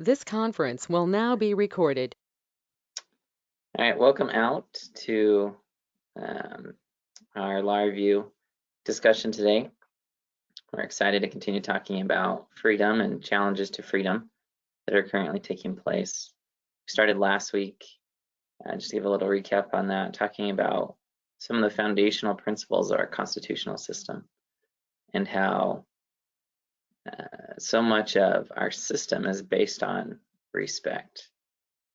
This conference will now be recorded. All right, welcome out to our law review discussion today. We're excited to continue talking about freedom and challenges to freedom that are currently taking place. We started last week, just to give a little recap on that, talking about some of the foundational principles of our constitutional system and how so much of our system is based on respect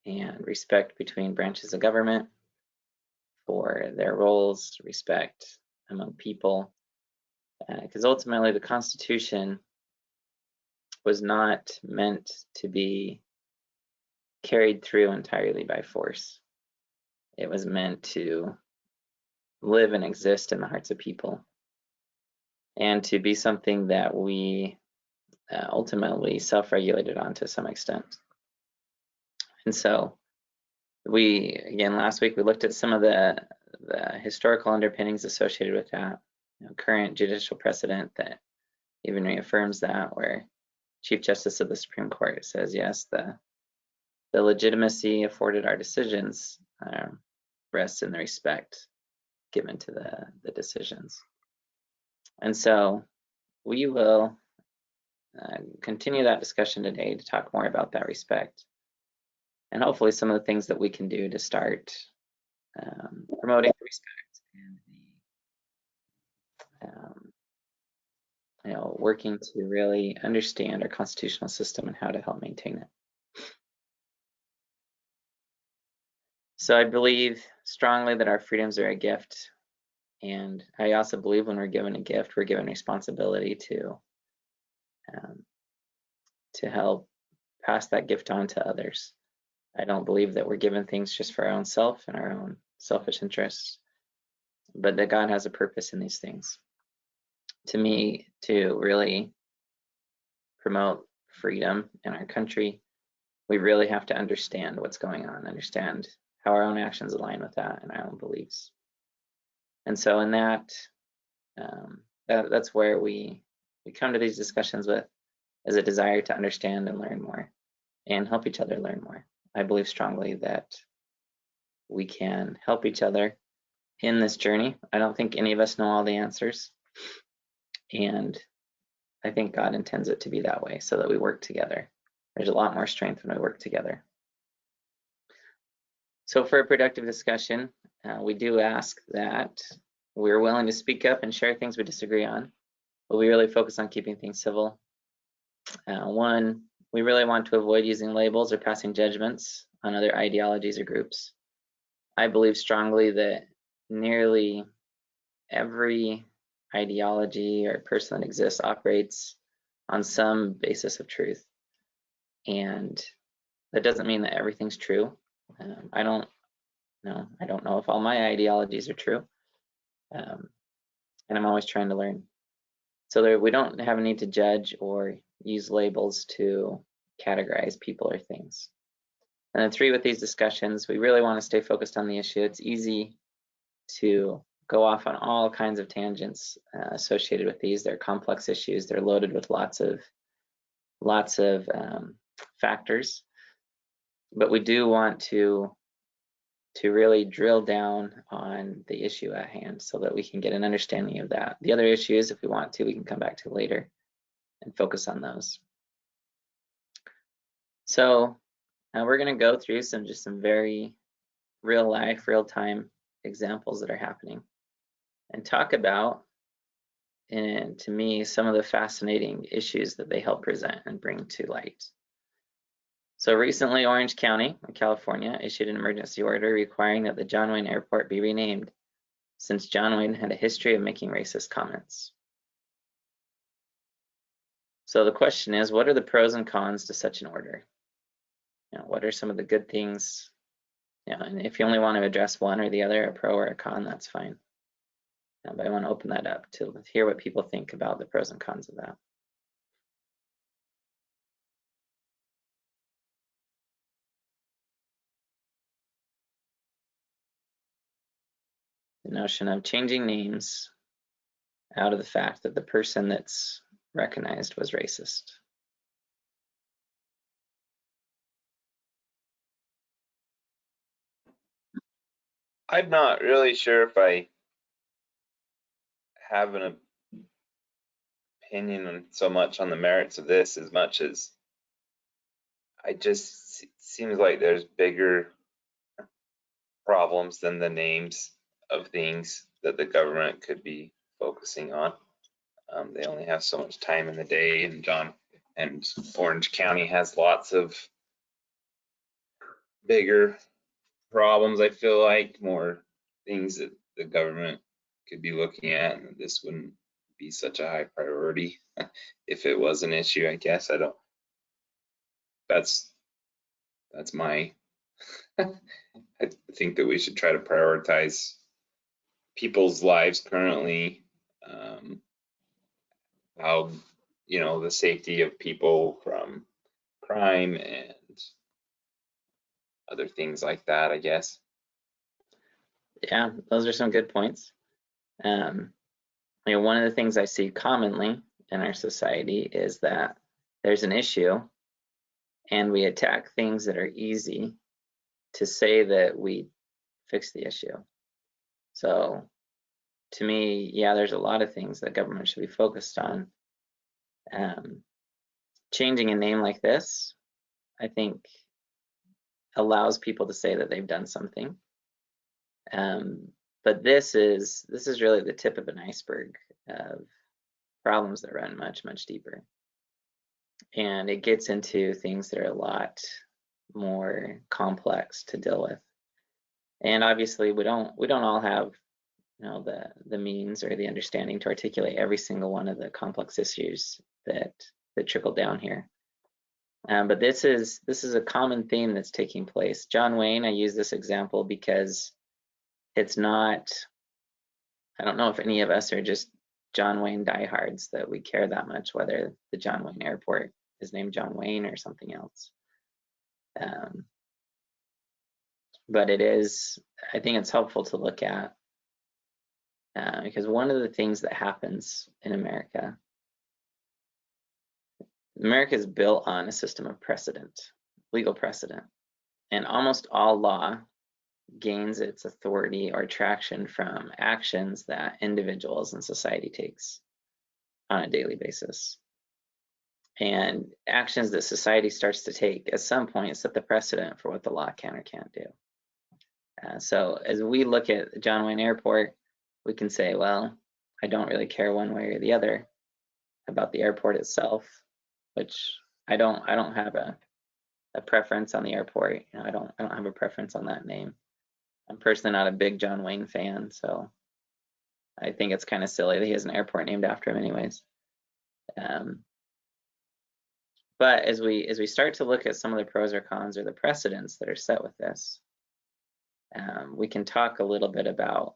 and respect between branches of government for their roles, respect among people, because ultimately the Constitution was not meant to be carried through entirely by force. It was meant to live and exist in the hearts of people and to be something that we ultimately self-regulated on to some extent. And so again, last week we looked at some of the historical underpinnings associated with that, current judicial precedent that even reaffirms that, where Chief Justice of the Supreme Court says, yes, the legitimacy afforded our decisions rests in the respect given to the decisions. And so we will continue that discussion today to talk more about that respect and hopefully some of the things that we can do to start promoting the respect and working to really understand our constitutional system and how to help maintain it. So I believe strongly that our freedoms are a gift. And I also believe when we're given a gift, we're given responsibility to help pass that gift on to others. I don't believe that we're given things just for our own self and our own selfish interests, but that God has a purpose in these things. To me, to really promote freedom in our country, we really have to understand what's going on, understand how our own actions align with that and our own beliefs. And so in that's where we come to these discussions with is a desire to understand and learn more and help each other learn more. I believe strongly that we can help each other in this journey. I don't think any of us know all the answers. And I think God intends it to be that way so that we work together. There's a lot more strength when we work together. So for a productive discussion, we do ask that we're willing to speak up and share things we disagree on, but we really focus on keeping things civil. One, we really want to avoid using labels or passing judgments on other ideologies or groups. I believe strongly that nearly every ideology or person that exists operates on some basis of truth. And that doesn't mean that everything's true. I don't know if all my ideologies are true. And I'm always trying to learn. So we don't have a need to judge or use labels to categorize people or things. And then three, with these discussions, we really want to stay focused on the issue. It's easy to go off on all kinds of tangents associated with these. They're complex issues. They're loaded with lots of factors. But we do want to really drill down on the issue at hand so that we can get an understanding of that. The other issues, if we want to, we can come back to later and focus on those. So we're going to go through some very real life, real time examples that are happening and talk about, and to me, some of the fascinating issues that they help present and bring to light. So recently, Orange County, California, issued an emergency order requiring that the John Wayne Airport be renamed, since John Wayne had a history of making racist comments. So the question is, what are the pros and cons to such an order? What are some of the good things? And if you only want to address one or the other, a pro or a con, that's fine. But I want to open that up to hear what people think about the pros and cons of that. The notion of changing names out of the fact that the person that's recognized was racist. I'm not really sure if I have an opinion on so much on the merits of this as much as seems like there's bigger problems than the names of things that the government could be focusing on. They only have so much time in the day, and Orange County has lots of bigger problems. I feel like more things that the government could be looking at, and this wouldn't be such a high priority if it was an issue. I guess I don't. That's my. I think that we should try to prioritize people's lives currently, how, the safety of people from crime and other things like that, I guess. Yeah, those are some good points. One of the things I see commonly in our society is that there's an issue and we attack things that are easy to say that we fix the issue. So to me, yeah, there's a lot of things that government should be focused on. Changing a name like this, I think, allows people to say that they've done something. But this is really the tip of an iceberg of problems that run much, much deeper. And it gets into things that are a lot more complex to deal with. And obviously we don't all have the means or the understanding to articulate every single one of the complex issues that trickle down here. But this is a common theme that's taking place. John Wayne, I use this example because it's not, I don't know if any of us are just John Wayne diehards that we care that much whether the John Wayne Airport is named John Wayne or something else. But it is, I think it's helpful to look at because one of the things that happens in America is built on a system of precedent, legal precedent, and almost all law gains its authority or traction from actions that individuals and society takes on a daily basis. And actions that society starts to take at some point set the precedent for what the law can or can't do. So as we look at John Wayne Airport, we can say, well, I don't really care one way or the other about the airport itself, which I don't have a preference on the airport. I don't have a preference on that name. I'm personally not a big John Wayne fan, so I think it's kind of silly that he has an airport named after him anyways. But as we start to look at some of the pros or cons or the precedents that are set with this, we can talk a little bit about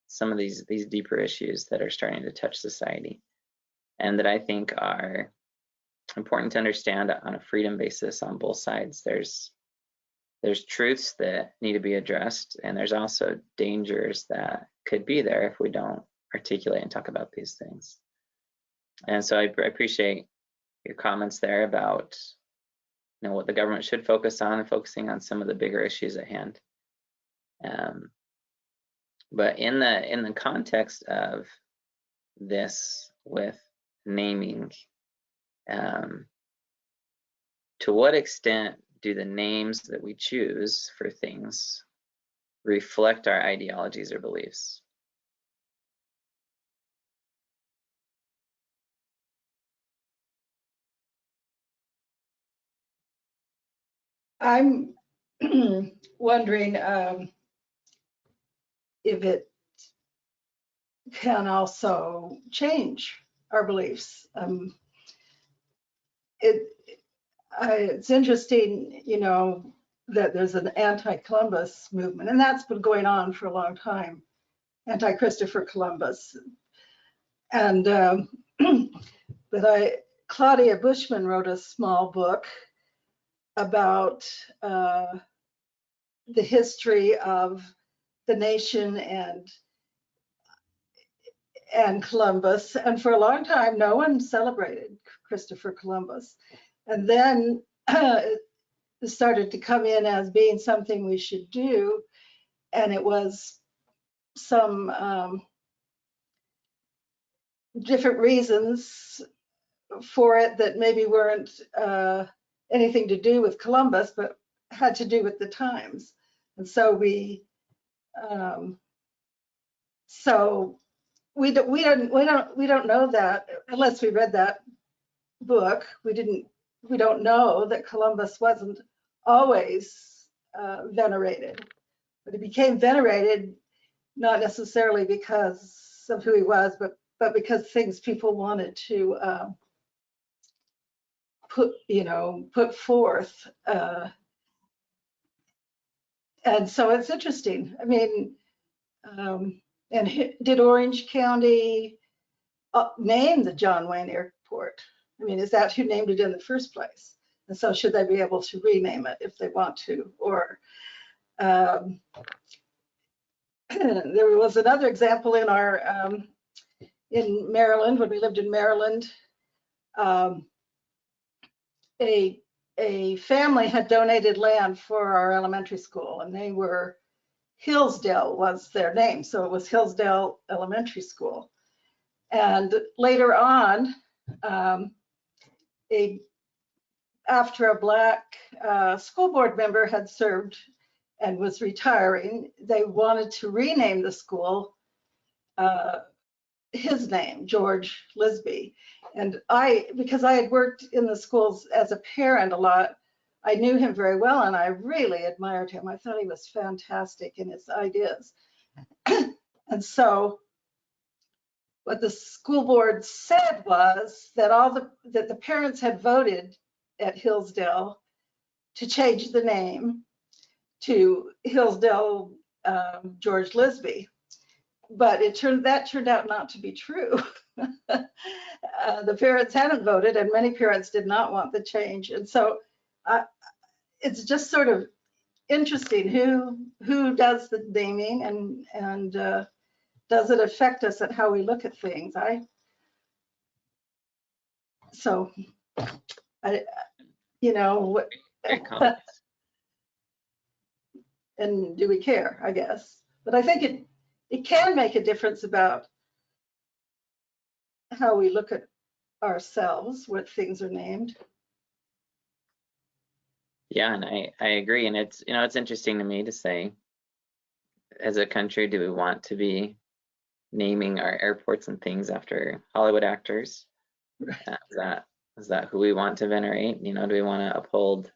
some of these deeper issues that are starting to touch society and that I think are important to understand on a freedom basis on both sides. There's truths that need to be addressed, and there's also dangers that could be there if we don't articulate and talk about these things. And so I appreciate your comments there about what the government should focus on and focusing on some of the bigger issues at hand. But in the context of this with naming, to what extent do the names that we choose for things reflect our ideologies or beliefs? I'm wondering if it can also change our beliefs. It's interesting, that there's an anti-Columbus movement, and that's been going on for a long time, anti-Christopher Columbus. And but Claudia Bushman wrote a small book about the history of the nation and Columbus, and for a long time no one celebrated Christopher Columbus, and then it started to come in as being something we should do, and it was some different reasons for it that maybe weren't anything to do with Columbus, but had to do with the times. And so we don't know that unless we read that book. We don't know that Columbus wasn't always venerated, but he became venerated not necessarily because of who he was, but because things people wanted to put forth. And so it's interesting. I mean, and did Orange County name the John Wayne Airport? I mean, is that who named it in the first place? And so should they be able to rename it if they want to? Or there was another example in in Maryland, when we lived in Maryland. A family had donated land for our elementary school, and they were Hillsdale was their name, so it was Hillsdale Elementary School. And later on, after a Black school board member had served and was retiring, they wanted to rename the school his name, George Lisby. And because I had worked in the schools as a parent a lot, I knew him very well, and I really admired him. I thought he was fantastic in his ideas. And so what the school board said was that that the parents had voted at Hillsdale to change the name to Hillsdale George Lisby. But that turned out not to be true. The parents hadn't voted, and many parents did not want the change. And so it's just sort of interesting who does the naming, and does it affect us at how we look at things? Very complex. And do we care, I guess? But I think it can make a difference about how we look at ourselves, what things are named. Yeah, and I agree. And it's interesting to me to say, as a country, do we want to be naming our airports and things after Hollywood actors? Is that who we want to venerate? Do we want to uphold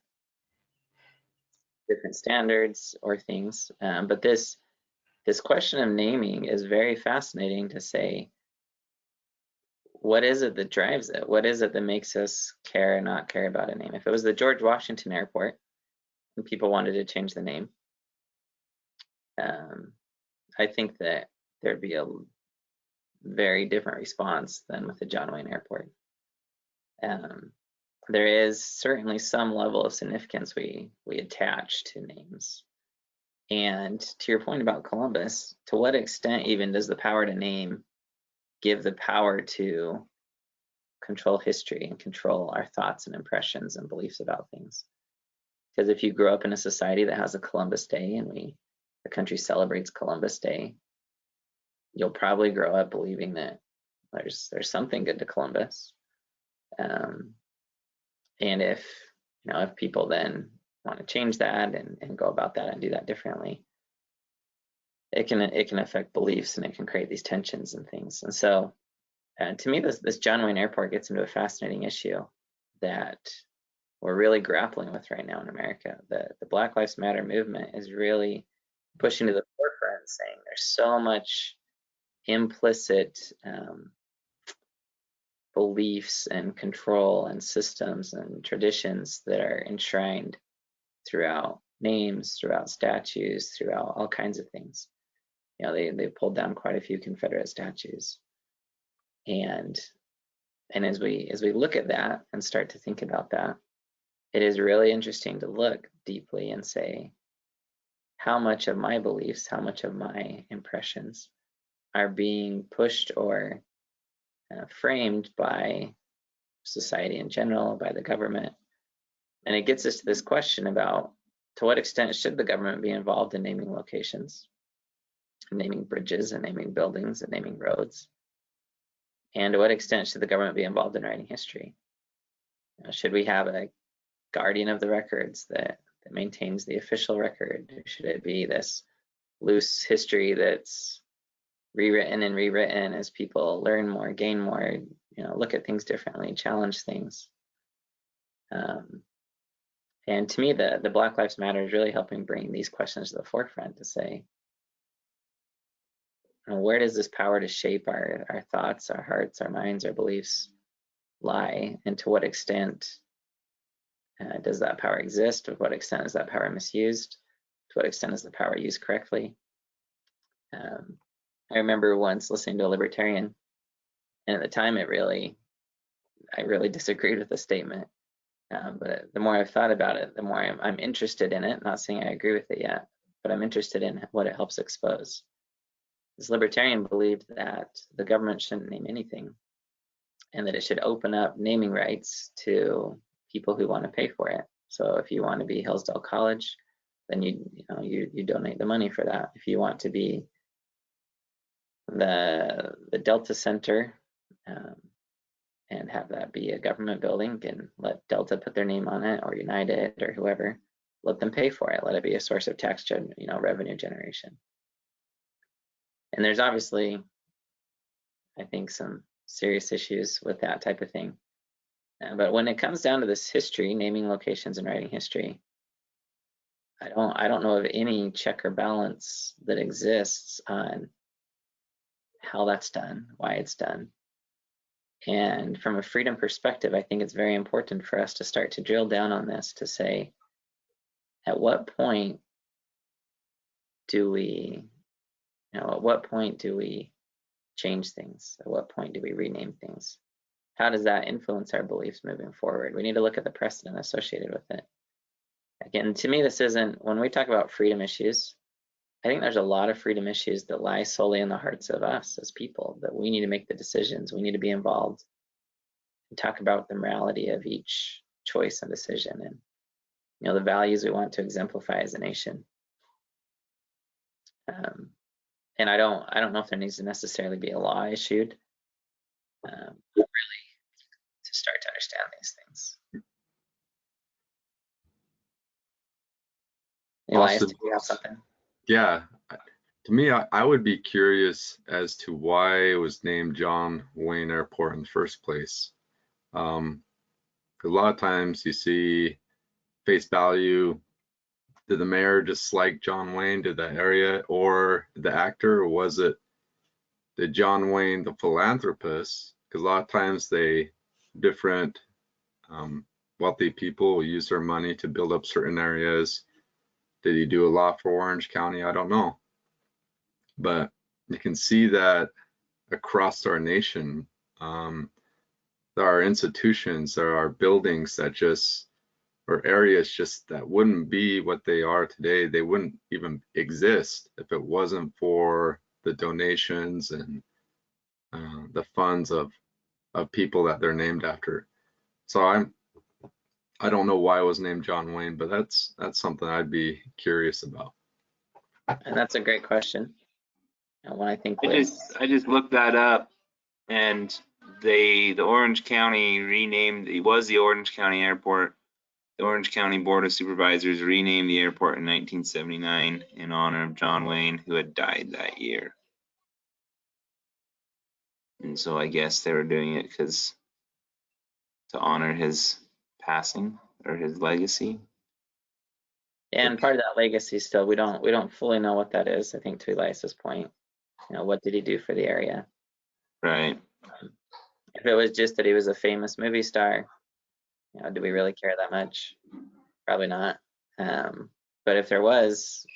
different standards or things? But this question of naming is very fascinating to say, what is it that drives it? What is it that makes us care or not care about a name? If it was the George Washington Airport and people wanted to change the name, I think that there'd be a very different response than with the John Wayne Airport. There is certainly some level of significance we attach to names. And to your point about Columbus, to what extent even does the power to name give the power to control history and control our thoughts and impressions and beliefs about things? Because if you grow up in a society that has a Columbus Day and the country celebrates Columbus Day, you'll probably grow up believing that there's something good to Columbus. And if people then want to change that and go about that and do that differently, it can affect beliefs, and it can create these tensions and things. And so to me, this John Wayne Airport gets into a fascinating issue that we're really grappling with right now in America. The Black Lives Matter movement is really pushing to the forefront and saying there's so much implicit beliefs and control and systems and traditions that are enshrined throughout names, throughout statues, throughout all kinds of things. They pulled down quite a few Confederate statues, and as we look at that and start to think about that, it is really interesting to look deeply and say, how much of my beliefs, how much of my impressions are being pushed or framed by society in general, by the government? And it gets us to this question about to what extent should the government be involved in naming locations, naming bridges and naming buildings and naming roads? And to what extent should the government be involved in writing history? Should we have a guardian of the records that maintains the official record? Should it be this loose history that's rewritten and rewritten as people learn more, gain more, look at things differently, challenge things? And to me, the Black Lives Matter is really helping bring these questions to the forefront to say, where does this power to shape our thoughts, our hearts, our minds, our beliefs lie? And to what extent does that power exist? To what extent is that power misused? To what extent is the power used correctly? I remember once listening to a libertarian, and at the time I really disagreed with the statement. But the more I've thought about it, the more I'm interested in it. Not saying I agree with it yet, but I'm interested in what it helps expose. This libertarian believed that the government shouldn't name anything, and that it should open up naming rights to people who want to pay for it. So if you want to be Hillsdale College, then you donate the money for that. If you want to be the Delta Center, and have that be a government building, and let Delta put their name on it, or United, or whoever, let them pay for it. Let it be a source of tax revenue generation. And there's obviously, I think, some serious issues with that type of thing. But when it comes down to this history, naming locations and writing history, I don't know of any check or balance that exists on how that's done, why it's done. And from a freedom perspective, I think it's very important for us to start to drill down on this to say, at what point do we change things? At what point do we rename things? How does that influence our beliefs moving forward? We need to look at the precedent associated with it. Again, to me, this isn't, when we talk about freedom issues, I think there's a lot of freedom issues that lie solely in the hearts of us as people, that we need to make the decisions, we need to be involved and talk about the morality of each choice and decision, and the values we want to exemplify as a nation. And I don't know if there needs to necessarily be a law issued, but really to start to understand these things. Elias, Austin, do you have something? yeah, to me, I would be curious as to why it was named John Wayne Airport in the first place. A lot of times you see face value. Did the mayor just like John Wayne? Did the area or the actor? Or was it did John Wayne, the philanthropist? Because a lot of times different wealthy people use their money to build up certain areas. Did he do a lot for Orange County? I don't know. But you can see that across our nation, there are institutions, there are buildings that or areas just that wouldn't be what they are today. They wouldn't even exist if it wasn't for the donations and the funds of people that they're named after. So I don't know why it was named John Wayne, but that's something I'd be curious about. And that's a great question. And one I think I just looked that up, and the Orange County renamed, it was the Orange County Airport. The Orange County Board of Supervisors renamed the airport in 1979 in honor of John Wayne, who had died that year. And so I guess they were doing it to honor his passing or his legacy. and part of that legacy still, we don't fully know what that is. I think to Elias's point, what did he do for the area? Right. If it was just that he was a famous movie star, do we really care that much? Probably not. But if there was,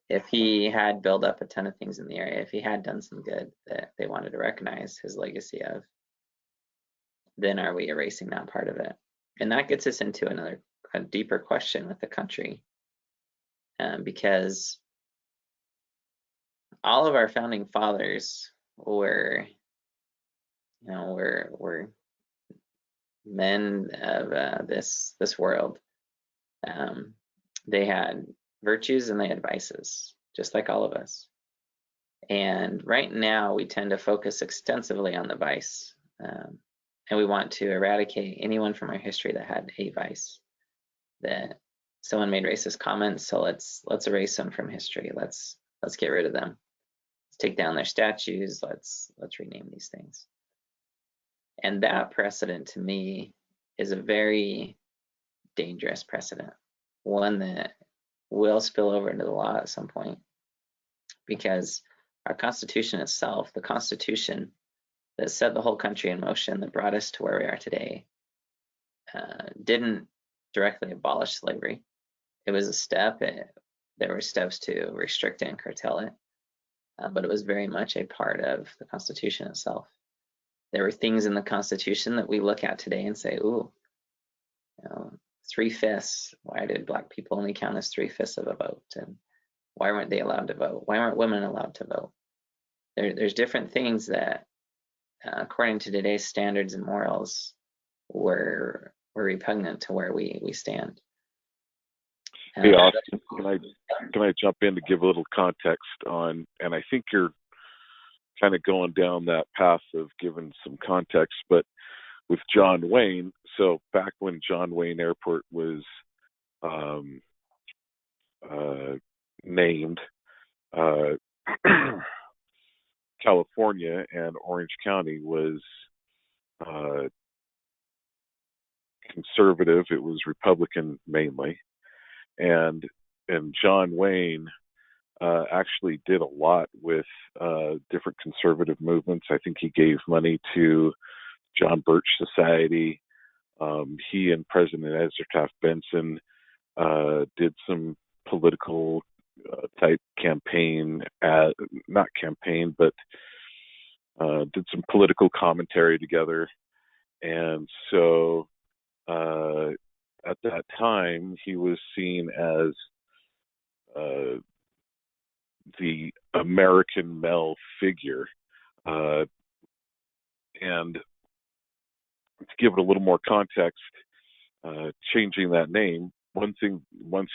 if he had built up a ton of things in the area, if he had done some good that they wanted to recognize his legacy of, then are we erasing that part of it? And that gets us into a deeper question with the country, because all of our founding fathers were men of this world. They had virtues and they had vices, just like all of us. And right now we tend to focus extensively on the vice. And we want to eradicate anyone from our history that had a vice. That someone made racist comments, so let's erase them from history. Let's get rid of them. Let's take down their statues. Let's rename these things. And that precedent to me is a very dangerous precedent, one that will spill over into the law at some point, because our Constitution itself, the Constitution that set the whole country in motion, that brought us to where we are today, didn't directly abolish slavery. It was a step. There were steps to restrict it and curtail it, but it was very much a part of the Constitution itself. There were things in the Constitution that we look at today and say, ooh, 3/5. Why did Black people only count as 3/5 of a vote? And why weren't they allowed to vote? Why weren't women allowed to vote? There's different things that, according to today's standards and morals, were repugnant to where we stand. Hey, Austin, can I jump in to give a little context on, and I think you're kind of going down that path of giving some context, but with John Wayne, so back when John Wayne Airport was named, California and Orange County was conservative. It was Republican mainly, and John Wayne actually did a lot with different conservative movements. I think he gave money to John Birch Society. He and President Ezra Taft Benson did some political type campaign, not campaign, but did some political commentary together. And so at that time, he was seen as the American male figure. And to give it a little more context, changing that name, one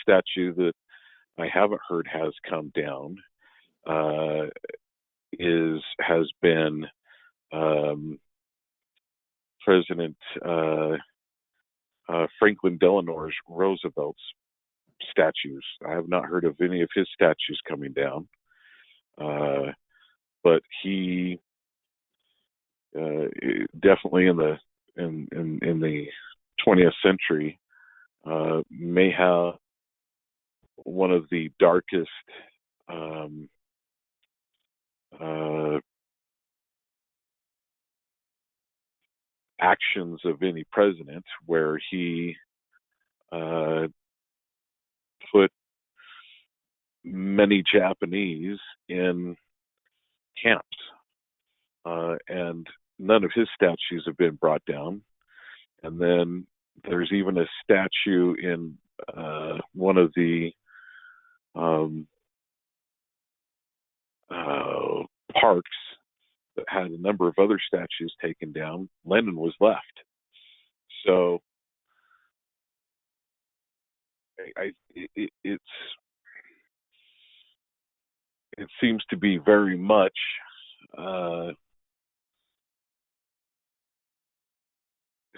statue that I haven't heard has come down has been President Franklin Delano Roosevelt's statues. I have not heard of any of his statues coming down, but he definitely in the 20th century may have one of the darkest actions of any president, where he put many Japanese in camps, and none of his statues have been brought down. And then there's even a statue in one of the parks that had a number of other statues taken down. Lenin was left. So it seems to be very much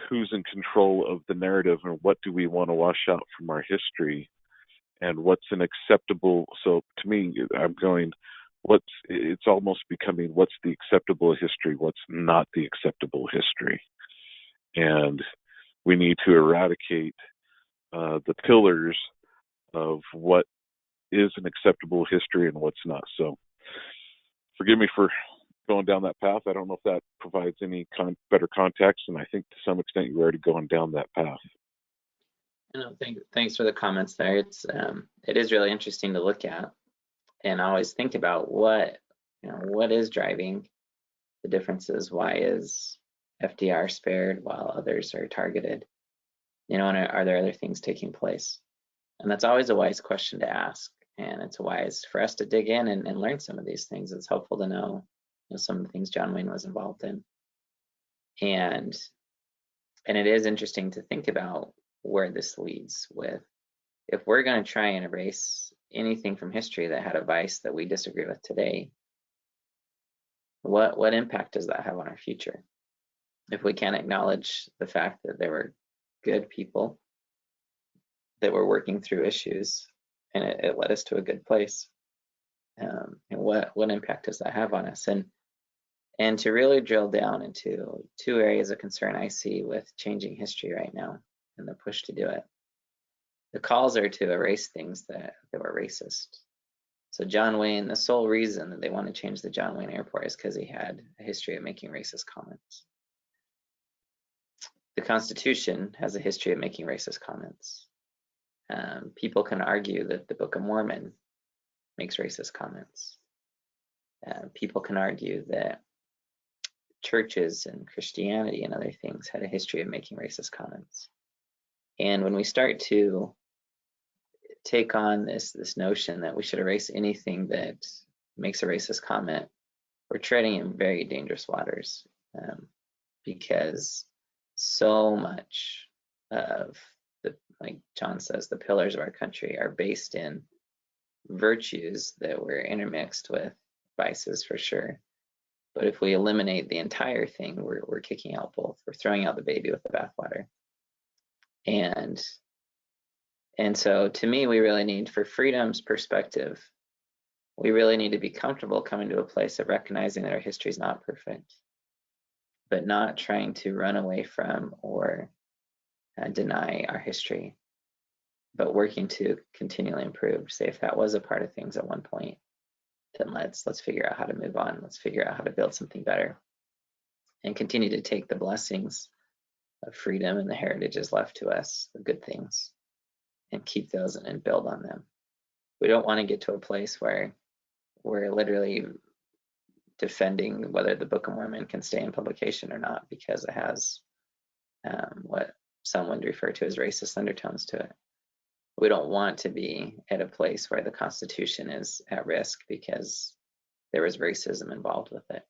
who's in control of the narrative, and what do we want to wash out from our history, and what's an acceptable. So to me, I'm going, it's almost becoming, what's the acceptable history, what's not the acceptable history. And we need to eradicate the pillars of what is an acceptable history and what's not. So forgive me for going down that path. I don't know if that provides any better context, and I think to some extent you're already going down that path. Thanks for the comments there. It is really interesting to look at and always think about what is driving the differences. Why is FDR spared while others are targeted? And are there other things taking place? And that's always a wise question to ask. And it's wise for us to dig in and learn some of these things. It's helpful to know, some of the things John Wayne was involved in. And it is interesting to think about where this leads with if we're going to try and erase anything from history that had a vice that we disagree with today, what impact does that have on our future? If we can't acknowledge the fact that there were good people that were working through issues and it led us to a good place, and what impact does that have on us? And to really drill down into 2 areas of concern I see with changing history right now and the push to do it. The calls are to erase things that were racist. So John Wayne, the sole reason that they want to change the John Wayne Airport is because he had a history of making racist comments. The Constitution has a history of making racist comments. People can argue that the Book of Mormon makes racist comments. People can argue that churches and Christianity and other things had a history of making racist comments. And when we start to take on this notion that we should erase anything that makes a racist comment, we're treading in very dangerous waters, because so much of the, like John says, the pillars of our country are based in virtues that were intermixed with vices, for sure. But if we eliminate the entire thing, we're kicking out both. We're throwing out the baby with the bathwater. And so to me, we really need, for freedom's perspective, we really need to be comfortable coming to a place of recognizing that our history is not perfect, but not trying to run away from or deny our history, but working to continually improve. Say if that was a part of things at one point, then let's figure out how to move on. Let's figure out how to build something better and continue to take the blessings of freedom and the heritages left to us, the good things, and keep those and build on them. We don't want to get to a place where we're literally defending whether the Book of Mormon can stay in publication or not because it has what some would refer to as racist undertones to it. We don't want to be at a place where the Constitution is at risk because there was racism involved with it.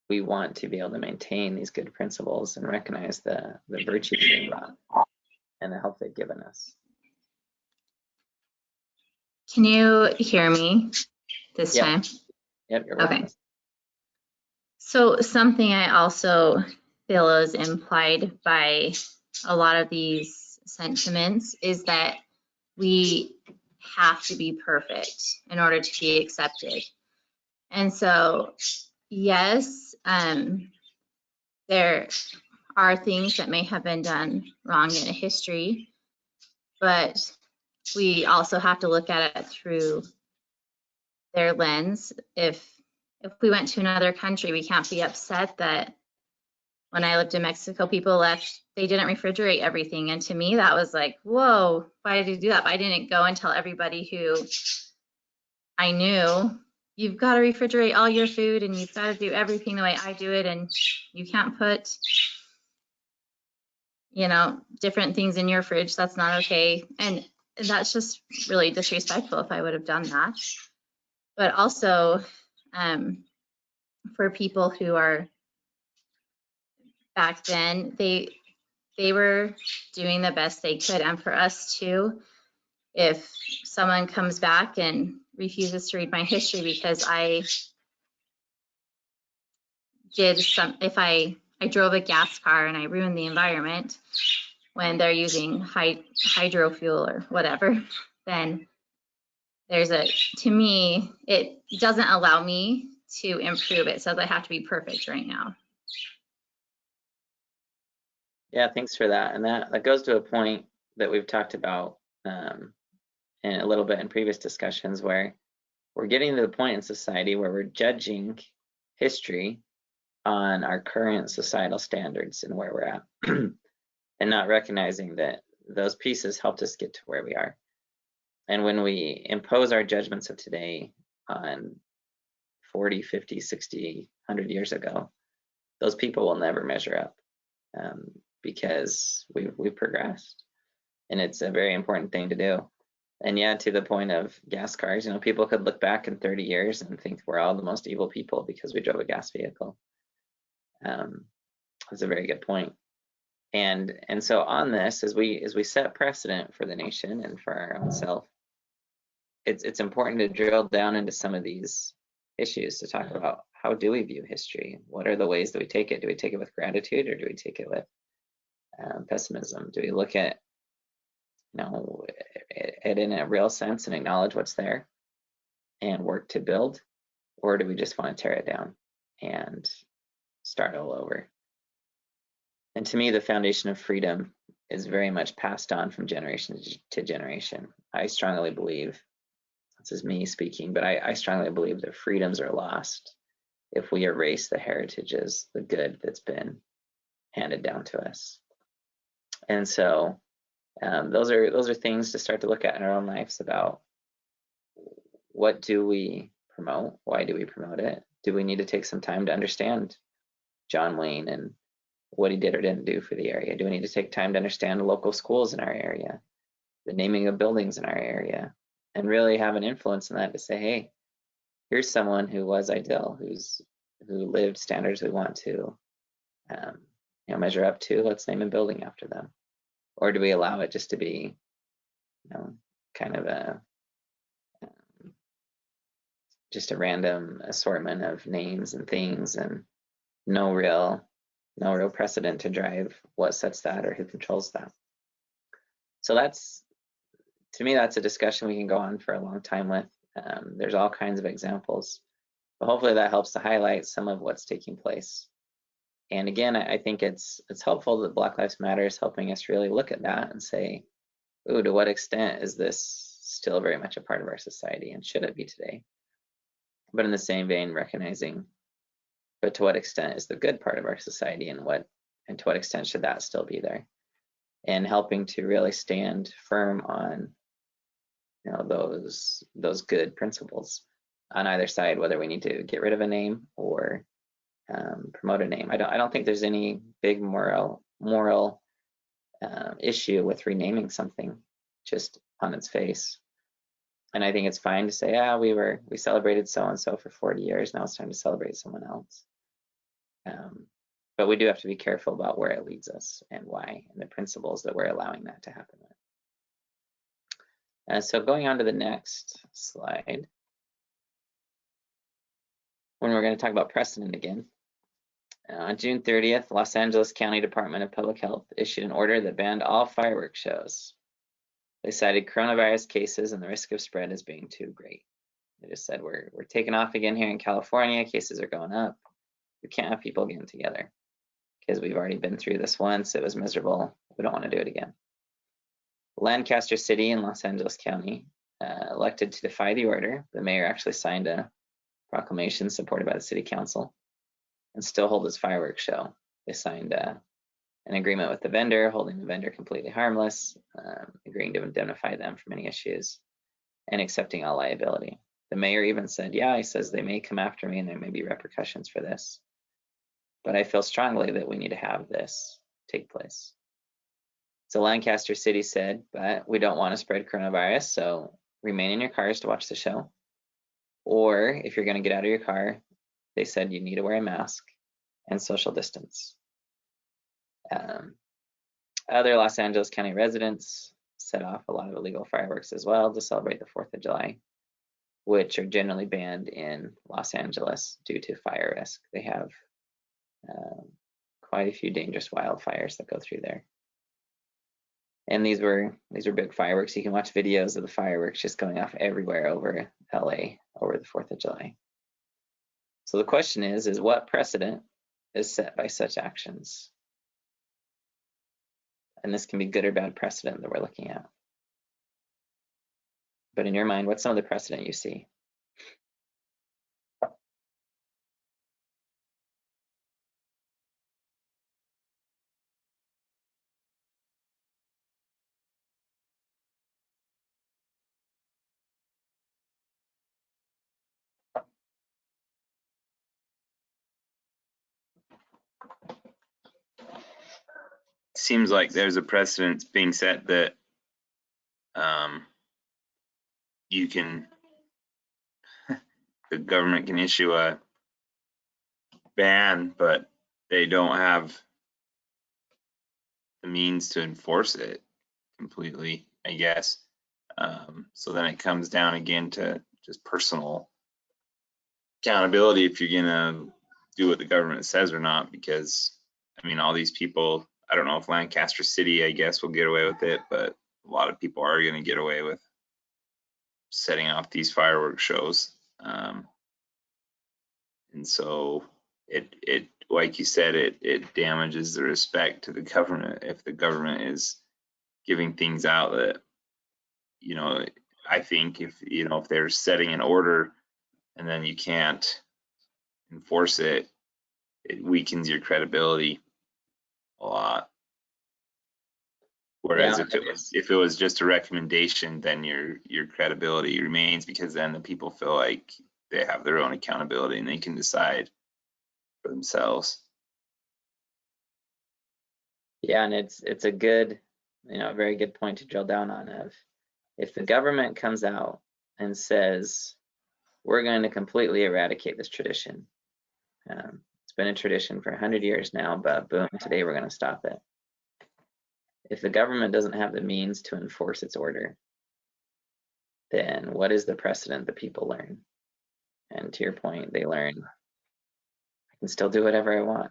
We want to be able to maintain these good principles and recognize the virtues they brought and the help they've given us. Can you hear me this time? Yep, you're Okay. welcome. So something I also feel is implied by a lot of these sentiments is that we have to be perfect in order to be accepted. And so, yes, there are things that may have been done wrong in history, but we also have to look at it through their lens. If we went to another country, we can't be upset that when I lived in Mexico, people left, they didn't refrigerate everything. And to me, that was like, whoa, why did you do that? But I didn't go and tell everybody who I knew, you've got to refrigerate all your food and you've got to do everything the way I do it. And you can't put, you know, different things in your fridge. That's not okay. And that's just really disrespectful if I would have done that. But also for people who are back then, they were doing the best they could. And for us too, if someone comes back and refuses to read my history because I did if I drove a gas car and I ruined the environment when they're using hydro fuel or whatever, then there's to me, it doesn't allow me to improve. It says I have to be perfect right now. Yeah, thanks for that. And that goes to a point that we've talked about in a little bit in previous discussions, where we're getting to the point in society where we're judging history on our current societal standards and where we're at, and not recognizing that those pieces helped us get to where we are. And when we impose our judgments of today on 40, 50, 60, 100 years ago, those people will never measure up because we've progressed. And it's a very important thing to do. And yeah, to the point of gas cars, you know, people could look back in 30 years and think we're all the most evil people because we drove a gas vehicle. That's a very good point. And so on this, as we set precedent for the nation and for our own self, it's important to drill down into some of these issues to talk about how do we view history? What are the ways that we take it? Do we take it with gratitude, or do we take it with pessimism? Do we look at, you know, it in a real sense and acknowledge what's there and work to build, or do we just want to tear it down and start all over? And to me, the foundation of freedom is very much passed on from generation to generation. I strongly believe, this is me speaking, but I strongly believe that freedoms are lost if we erase the heritages, the good that's been handed down to us. And so those are things to start to look at in our own lives about what do we promote? Why do we promote it? Do we need to take some time to understand John Wayne and what he did or didn't do for the area? Do we need to take time to understand the local schools in our area, the naming of buildings in our area, and really have an influence in that to say, hey, here's someone who was ideal, who lived standards we want to measure up to. Let's name a building after them. Or do we allow it just to be, kind of just a random assortment of names and things, and no real precedent to drive what sets that or who controls that? So to me, that's a discussion we can go on for a long time with. There's all kinds of examples, but hopefully that helps to highlight some of what's taking place. And again, I think it's helpful that Black Lives Matter is helping us really look at that and say, ooh, to what extent is this still very much a part of our society, and should it be today? But in the same vein, recognizing, but to what extent is the good part of our society, and to what extent should that still be there? And helping to really stand firm on those good principles on either side, whether we need to get rid of a name or promote a name. I don't think there's any big moral issue with renaming something just on its face. And I think it's fine to say, we celebrated so and so for 40 years. Now it's time to celebrate someone else. But we do have to be careful about where it leads us and why, and the principles that we're allowing that to happen with. So going on to the next slide, when we're going to talk about precedent again. On June 30th, Los Angeles County Department of Public Health issued an order that banned all fireworks shows. They cited coronavirus cases and the risk of spread as being too great. They just said, we're taking off again here in California. Cases are going up. We can't have people getting together because we've already been through this once. It was miserable. We don't want to do it again. Lancaster City in Los Angeles County elected to defy the order. The mayor actually signed a proclamation supported by the city council and still hold his fireworks show. They signed an agreement with the vendor, holding the vendor completely harmless, agreeing to indemnify them from any issues, and accepting all liability. The mayor even said, he says they may come after me and there may be repercussions for this, but I feel strongly that we need to have this take place. So Lancaster City said, but we don't want to spread coronavirus, so remain in your cars to watch the show. Or if you're going to get out of your car, they said you need to wear a mask and social distance. Other Los Angeles County residents set off a lot of illegal fireworks as well to celebrate the 4th of July, which are generally banned in Los Angeles due to fire risk. They have quite a few dangerous wildfires that go through there. And these were big fireworks. You can watch videos of the fireworks just going off everywhere over LA over the 4th of July. So the question is what precedent is set by such actions? And this can be good or bad precedent that we're looking at. But in your mind, what's some of the precedent you see? Seems like there's a precedent being set that the government can issue a ban, but they don't have the means to enforce it completely, I guess. So then it comes down again to just personal accountability if you're gonna do what the government says or not, because I mean, all these people, I don't know if Lancaster City, I guess, will get away with it, but a lot of people are gonna get away with setting off these fireworks shows. And so it like you said, it damages the respect to the government if the government is giving things out that, you know, I think if, you know, if they're setting an order and then you can't enforce it, it weakens your credibility a lot. Whereas Yeah. if it was just a recommendation, then your credibility remains, because then the people feel like they have their own accountability and they can decide for themselves. Yeah, and it's a good, you know, a very good point to drill down on. Of if the government comes out and says we're going to completely eradicate this tradition, it's been a tradition for 100 years now, but boom, today we're going to stop it. If the government doesn't have the means to enforce its order, then what is the precedent that people learn? And to your point, they learn, I can still do whatever I want.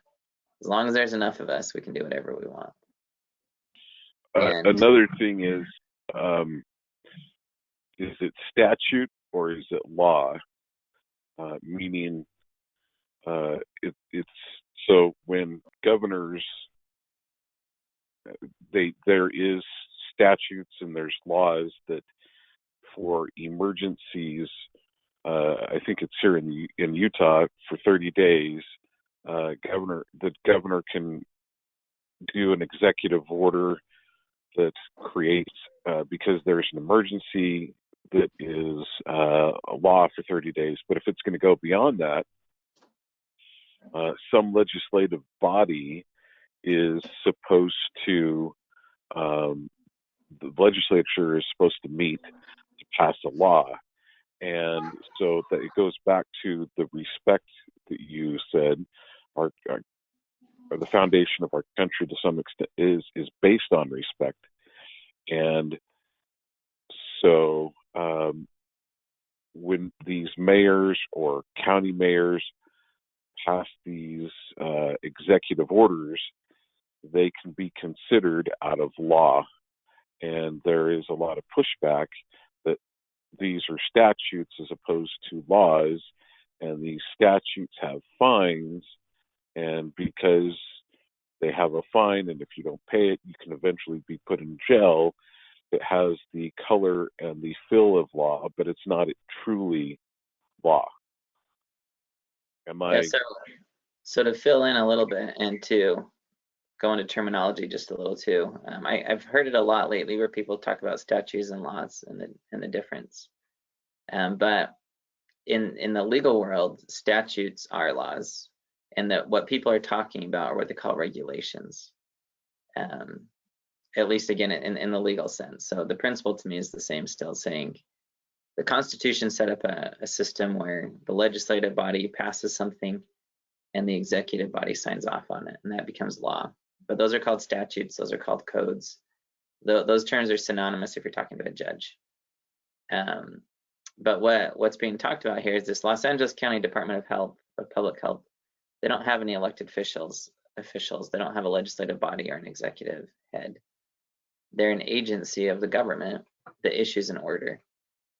As long as there's enough of us, we can do whatever we want. And Another thing is it statute or is it law? Meaning, it's so when governors, there is statutes and there's laws that for emergencies, I think it's here in Utah for 30 days, the governor can do an executive order that creates, because there's an emergency, that is a law for 30 days. But if it's going to go beyond that, some legislative body is supposed to, the legislature is supposed to meet to pass a law. And so that it goes back to the respect that you said, our the foundation of our country to some extent is based on respect. And so when these mayors or county mayors pass these executive orders, they can be considered out of law. And there is a lot of pushback that these are statutes as opposed to laws, and these statutes have fines, and because they have a fine, and if you don't pay it, you can eventually be put in jail. It has the color and the feel of law, but it's not truly law. Yeah, so to fill in a little bit and to go into terminology just a little too, I've heard it a lot lately where people talk about statutes and laws and the difference. But in the legal world, statutes are laws, and that what people are talking about are what they call regulations. At least again in the legal sense. So the principle to me is the same, still saying the Constitution set up a system where the legislative body passes something and the executive body signs off on it, and that becomes law. But those are called statutes, those are called codes. Those terms are synonymous if you're talking about a judge. But what's being talked about here is this Los Angeles County Department of Public Health. They don't have any elected officials. They don't have a legislative body or an executive head. They're an agency of the government that issues an order.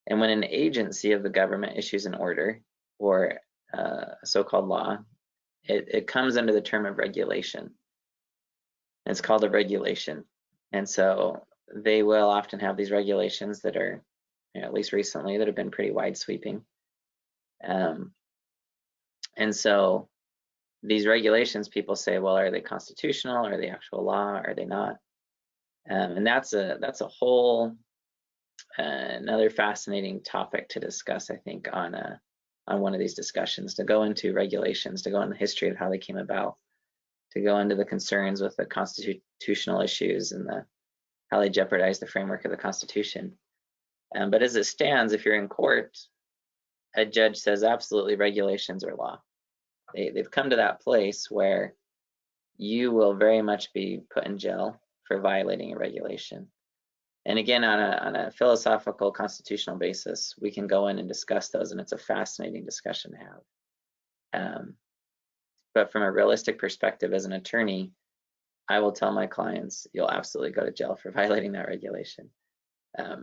And when an agency of the government issues an order or a so-called law, it comes under the term of regulation. It's called a regulation. And so they will often have these regulations that are, you know, at least recently, that have been pretty wide sweeping. And so these regulations, people say, well, are they constitutional? Are they actual law? Are they not? And that's a whole another fascinating topic to discuss, I think, on one of these discussions, to go into regulations, to go into the history of how they came about, to go into the concerns with the constitutional issues and how they jeopardize the framework of the Constitution. But as it stands, if you're in court, a judge says absolutely regulations are law. They've come to that place where you will very much be put in jail for violating a regulation. And again, on a philosophical constitutional basis, we can go in and discuss those, and it's a fascinating discussion to have. But from a realistic perspective, as an attorney, I will tell my clients, you'll absolutely go to jail for violating that regulation.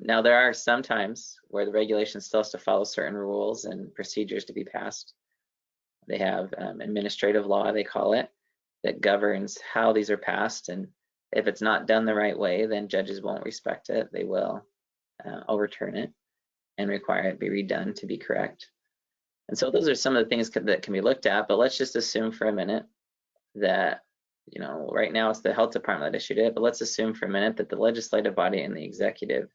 Now, there are some times where the regulation still has to follow certain rules and procedures to be passed. They have administrative law, they call it, that governs how these are passed. And if it's not done the right way, then judges won't respect it. They will overturn it and require it be redone to be correct. And so those are some of the things that can be looked at, but let's just assume for a minute that, you know, right now it's the health department that issued it, but let's assume for a minute that the legislative body and the executive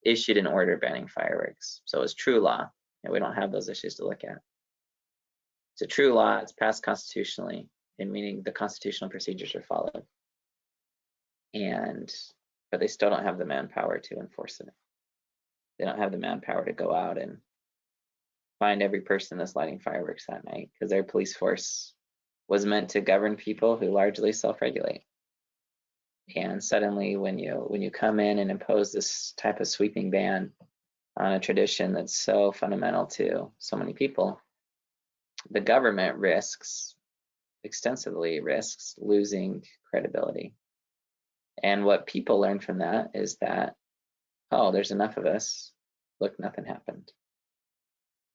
issued an order banning fireworks. So it's true law, and we don't have those issues to look at. It's a true law, it's passed constitutionally, and meaning the constitutional procedures are followed. But they still don't have the manpower to enforce it. They don't have the manpower to go out and find every person that's lighting fireworks that night, because their police force was meant to govern people who largely self-regulate. And suddenly when you come in and impose this type of sweeping ban on a tradition that's so fundamental to so many people, the government extensively risks losing credibility. And what people learn from that is that, oh, there's enough of us, look, nothing happened.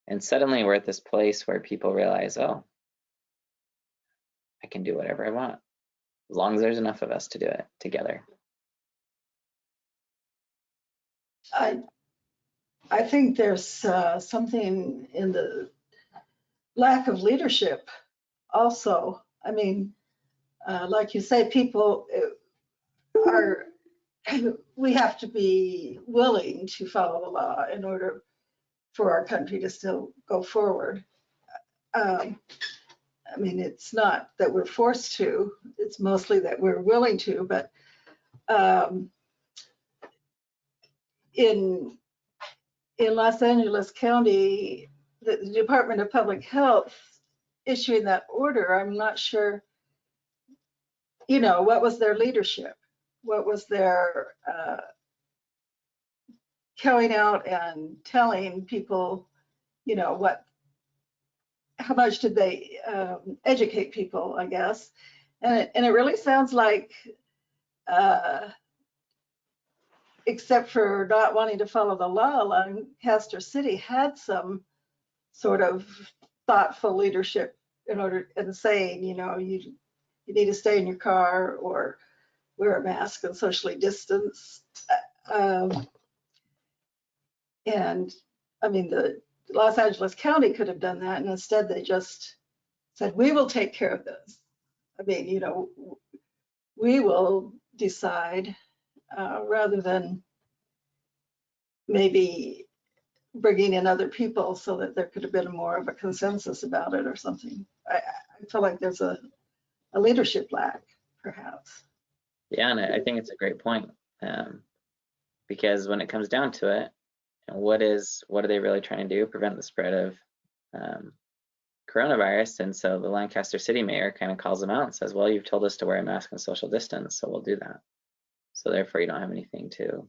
And suddenly we're at this place where people realize, oh, I can do whatever I want, as long as there's enough of us to do it together. I think there's something in the lack of leadership also. I mean, like you say, people we have to be willing to follow the law in order for our country to still go forward. I mean, it's not that we're forced to, it's mostly that we're willing to, but in Los Angeles County, the Department of Public Health issuing that order, I'm not sure, you know, what was their leadership? What was their going out and telling people, you know, how much did they educate people, I guess. And it really sounds like, except for not wanting to follow the law, Lancaster City had some sort of thoughtful leadership in saying, you know, you need to stay in your car or wear a mask and socially distance. And I mean, the Los Angeles County could have done that, and instead they just said, we will take care of this. I mean, you know, we will decide, rather than maybe bringing in other people so that there could have been more of a consensus about it or something. I feel like there's a leadership lack, perhaps. Yeah, and I think it's a great point, because when it comes down to it, what are they really trying to do? Prevent the spread of coronavirus. And so the Lancaster City mayor kind of calls them out and says, well, you've told us to wear a mask and social distance, so we'll do that. So therefore you don't have anything to, you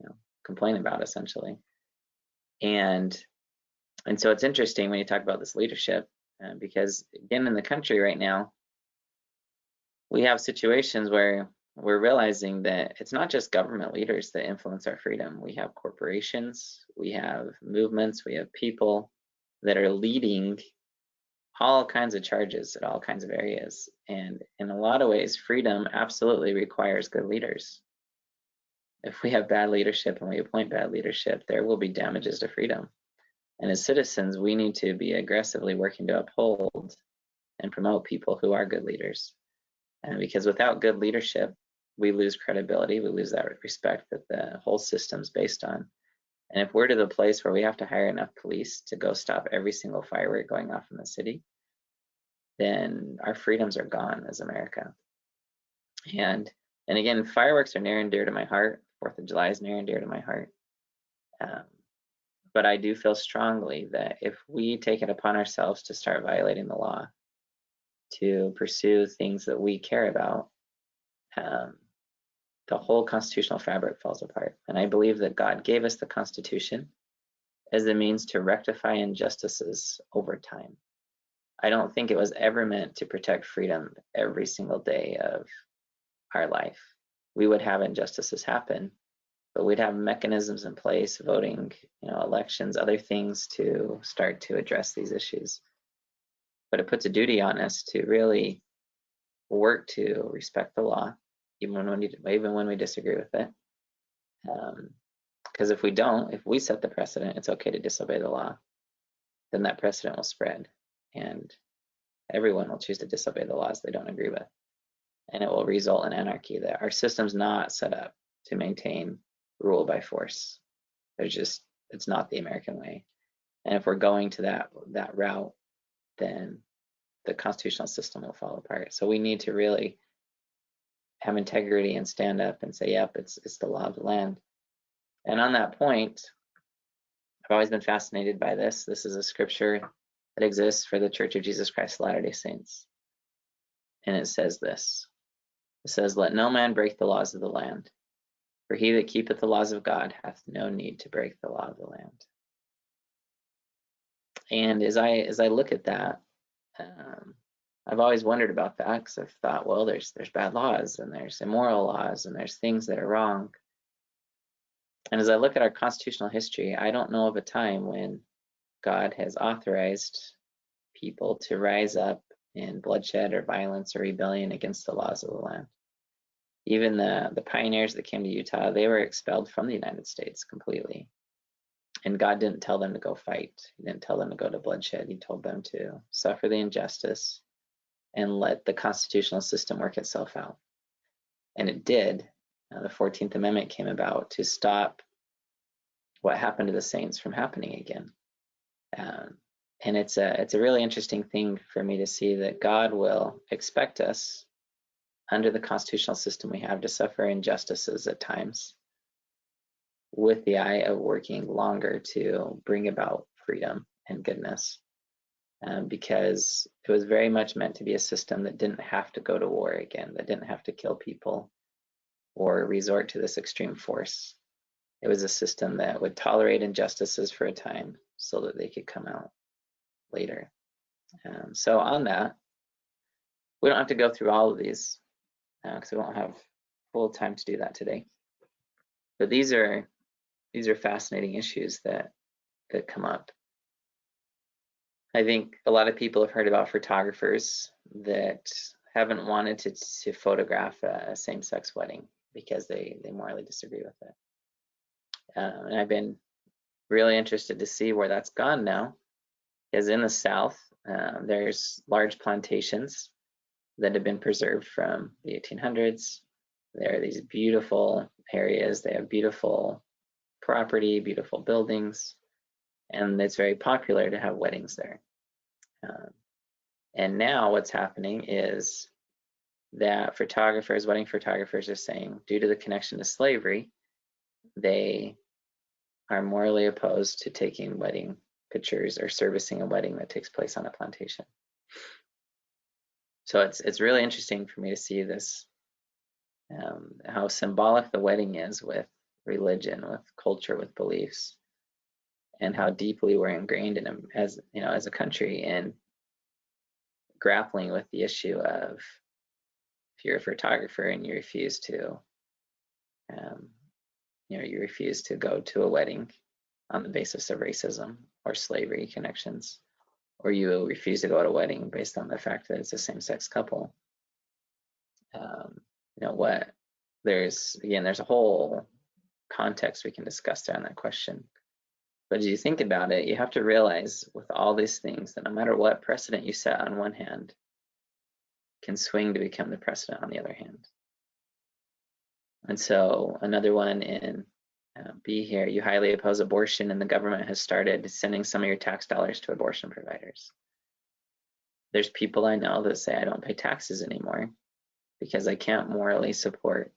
know, complain about, essentially. And so it's interesting when you talk about this leadership, because again, in the country right now, we have situations where we're realizing that it's not just government leaders that influence our freedom. We have corporations, we have movements, we have people that are leading all kinds of charges at all kinds of areas. And in a lot of ways, freedom absolutely requires good leaders. If we have bad leadership and we appoint bad leadership, there will be damages to freedom. And as citizens, we need to be aggressively working to uphold and promote people who are good leaders. And because without good leadership, we lose credibility, we lose that respect that the whole system's based on. And if we're to the place where we have to hire enough police to go stop every single firework going off in the city, then our freedoms are gone as America. And again, fireworks are near and dear to my heart. 4th of July is near and dear to my heart. But I do feel strongly that if we take it upon ourselves to start violating the law, to pursue things that we care about, the whole constitutional fabric falls apart. And I believe that God gave us the Constitution as a means to rectify injustices over time. I don't think it was ever meant to protect freedom every single day of our life. We would have injustices happen, but we'd have mechanisms in place, voting, elections, other things to start to address these issues. But it puts a duty on us to really work to respect the law, even when we disagree with it. Because if we don't, if we set the precedent, it's okay to disobey the law, then that precedent will spread, and everyone will choose to disobey the laws they don't agree with, and it will result in anarchy. That our system's not set up to maintain rule by force. It's not the American way. And if we're going to that route, then the constitutional system will fall apart. So we need to really have integrity and stand up and say, yep, it's the law of the land. And on that point, I've always been fascinated by this. This is a scripture that exists for the Church of Jesus Christ of Latter-day Saints. And it says this. It says, let no man break the laws of the land, for he that keepeth the laws of God hath no need to break the law of the land. And as I look at that, I've always wondered about that, because I've thought, well, there's bad laws, and there's immoral laws, and there's things that are wrong. And as I look at our constitutional history, I don't know of a time when God has authorized people to rise up in bloodshed or violence or rebellion against the laws of the land. Even the pioneers that came to Utah, they were expelled from the United States completely. And God didn't tell them to go fight. He didn't tell them to go to bloodshed. He told them to suffer the injustice and let the constitutional system work itself out. And it did. The 14th Amendment came about to stop what happened to the saints from happening again. And it's a really interesting thing for me to see that God will expect us under the constitutional system we have to suffer injustices at times, with the eye of working longer to bring about freedom and goodness, because it was very much meant to be a system that didn't have to go to war again, that didn't have to kill people or resort to this extreme force. It was a system that would tolerate injustices for a time so that they could come out later. So on that, we don't have to go through all of these because we won't have full time to do that today. But these are fascinating issues that come up. I think a lot of people have heard about photographers that haven't wanted to photograph a same-sex wedding because they morally disagree with it. And I've been really interested to see where that's gone now, because in the South, there's large plantations that have been preserved from the 1800s. There are these beautiful areas. They have beautiful property, beautiful buildings, and it's very popular to have weddings there. And now what's happening is that wedding photographers are saying, due to the connection to slavery, they are morally opposed to taking wedding pictures or servicing a wedding that takes place on a plantation. So it's really interesting for me to see this, how symbolic the wedding is with religion, with culture, with beliefs, and how deeply we're ingrained in them as a country in grappling with the issue of, if you're a photographer and you refuse to go to a wedding on the basis of racism or slavery connections, or you refuse to go to a wedding based on the fact that it's a same-sex couple, there's a whole context we can discuss there on that question. But as you think about it, you have to realize with all these things that no matter what precedent you set on one hand can swing to become the precedent on the other hand. And so another one in B here, you highly oppose abortion and the government has started sending some of your tax dollars to abortion providers. There's people I know that say I don't pay taxes anymore because I can't morally support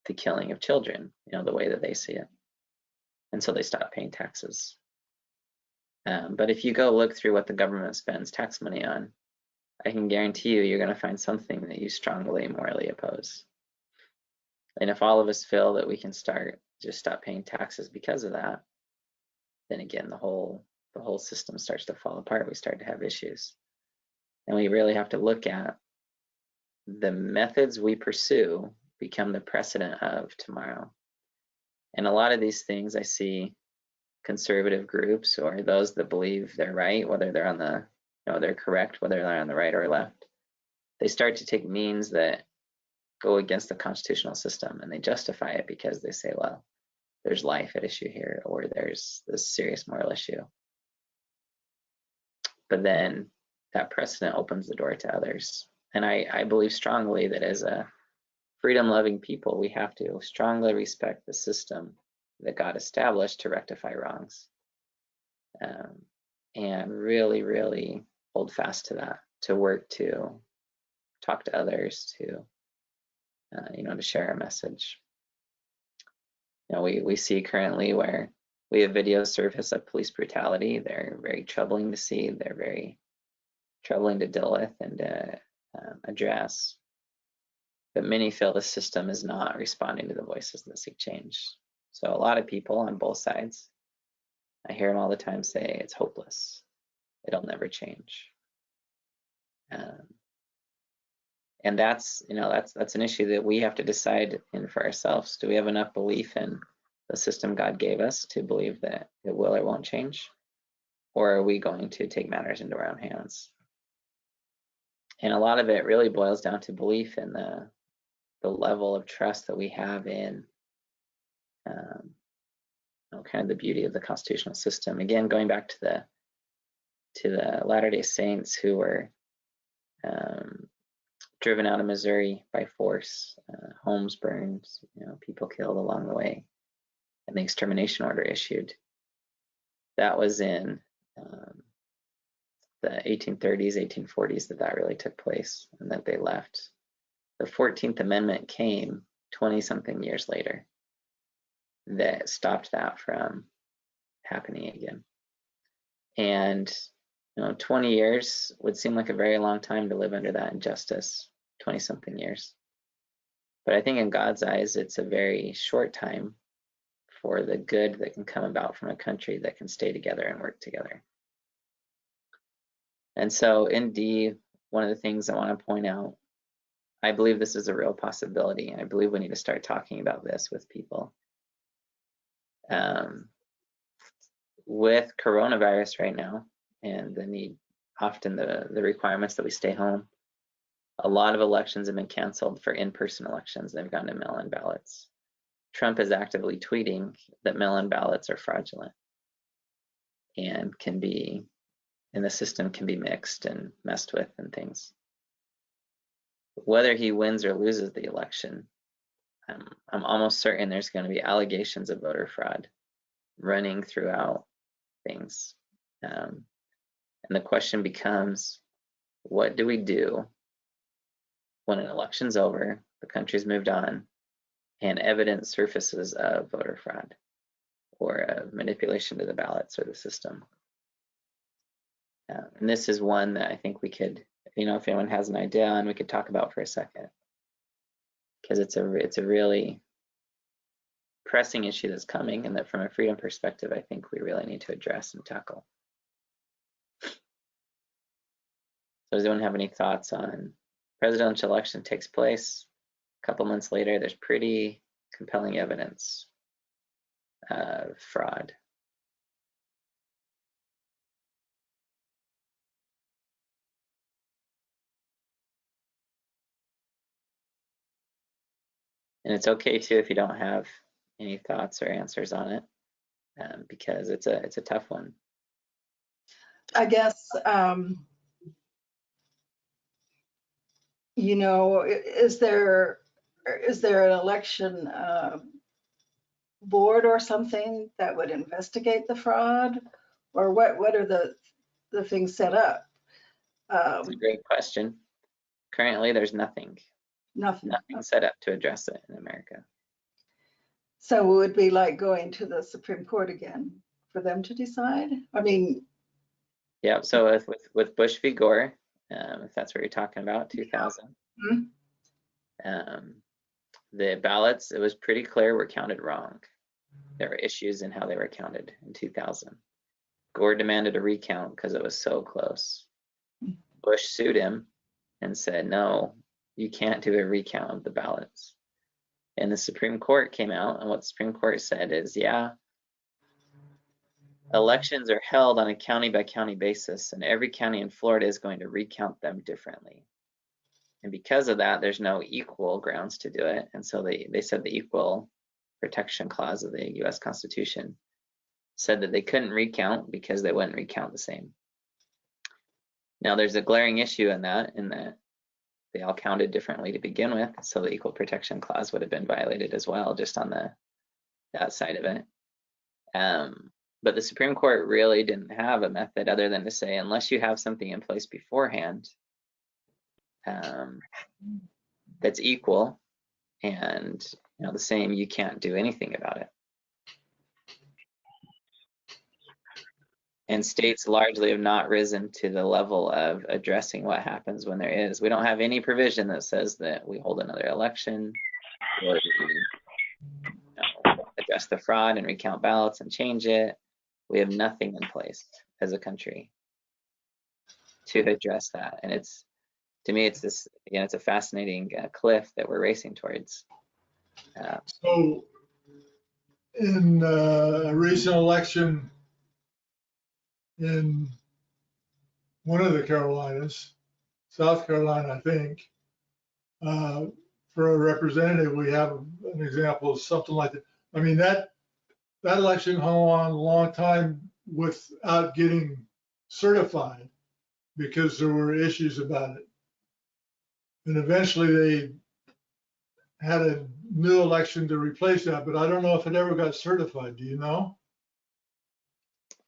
the killing of children, the way that they see it. And so they stop paying taxes. But if you go look through what the government spends tax money on, I can guarantee you're going to find something that you strongly morally oppose. And if all of us feel that we can just stop paying taxes because of that, then again, the whole system starts to fall apart. We start to have issues. And we really have to look at the methods we pursue become the precedent of tomorrow. And a lot of these things I see conservative groups or those that believe they're right, whether they're on the, they're correct, whether they're on the right or left, they start to take means that go against the constitutional system, and they justify it because they say, well, there's life at issue here, or there's this serious moral issue. But then that precedent opens the door to others. And I believe strongly that as a freedom-loving people, we have to strongly respect the system that God established to rectify wrongs. And really, really hold fast to that, to work to talk to others, to to share our message. We see currently where we have video surface of police brutality. They're very troubling to see. They're very troubling to deal with and address. But many feel the system is not responding to the voices that seek change. So a lot of people on both sides, I hear them all the time say it's hopeless. It'll never change. And that's an issue that we have to decide in for ourselves. Do we have enough belief in the system God gave us to believe that it will or won't change? Or are we going to take matters into our own hands? And a lot of it really boils down to belief in the level of trust that we have in kind of the beauty of the constitutional system. Again, going back to the Latter-day Saints who were driven out of Missouri by force, homes burned, people killed along the way, and the extermination order issued. That was in the 1830s, 1840s that really took place and that they left. The 14th Amendment came 20-something years later that stopped that from happening again. And 20 years would seem like a very long time to live under that injustice, 20-something years. But I think in God's eyes, it's a very short time for the good that can come about from a country that can stay together and work together. And so in D, one of the things I want to point out, I believe this is a real possibility. And I believe we need to start talking about this with people. With coronavirus right now and the need, often the requirements that we stay home, a lot of elections have been canceled for in-person elections. They've gone to mail-in ballots. Trump is actively tweeting that mail-in ballots are fraudulent and the system can be mixed and messed with and things. Whether he wins or loses the election, I'm almost certain there's going to be allegations of voter fraud running throughout things. And the question becomes, what do we do when an election's over, the country's moved on, and evidence surfaces of voter fraud or of manipulation to the ballots or the system? And this is one that I think we could, if anyone has an idea on, we could talk about for a second, because it's a really pressing issue that's coming, and that from a freedom perspective, I think we really need to address and tackle. So does anyone have any thoughts on presidential election takes place? A couple months later, there's pretty compelling evidence of fraud. And it's okay too if you don't have any thoughts or answers on it, because it's a tough one. I guess, is there an election board or something that would investigate the fraud, or what are the things set up? That's a great question. Currently, there's nothing set up to address it in America. So it would be like going to the Supreme Court again for them to decide? I mean. Yeah, so with Bush v. Gore, if that's what you're talking about, 2000, the ballots, it was pretty clear, were counted wrong. There were issues in how they were counted in 2000. Gore demanded a recount because it was so close. Bush sued him and said, no, you can't do a recount of the ballots. And the Supreme Court came out, and what the Supreme Court said is, yeah, elections are held on a county by county basis, and every county in Florida is going to recount them differently. And because of that, there's no equal grounds to do it. And so they said the Equal Protection Clause of the US Constitution said that they couldn't recount because they wouldn't recount the same. Now there's a glaring issue in that they all counted differently to begin with, so the Equal Protection Clause would have been violated as well, just on that side of it. But the Supreme Court really didn't have a method other than to say, unless you have something in place beforehand that's equal and the same, you can't do anything about it. And states largely have not risen to the level of addressing what happens when there is. We don't have any provision that says that we hold another election or we address the fraud and recount ballots and change it. We have nothing in place as a country to address that. And it's, to me, it's this, again, it's a fascinating cliff that we're racing towards. So in a recent election in one of the Carolinas, South Carolina, I think, for a representative, we have an example of something like that. I mean, that election hung on a long time without getting certified because there were issues about it. And eventually they had a new election to replace that, but I don't know if it ever got certified. Do you know?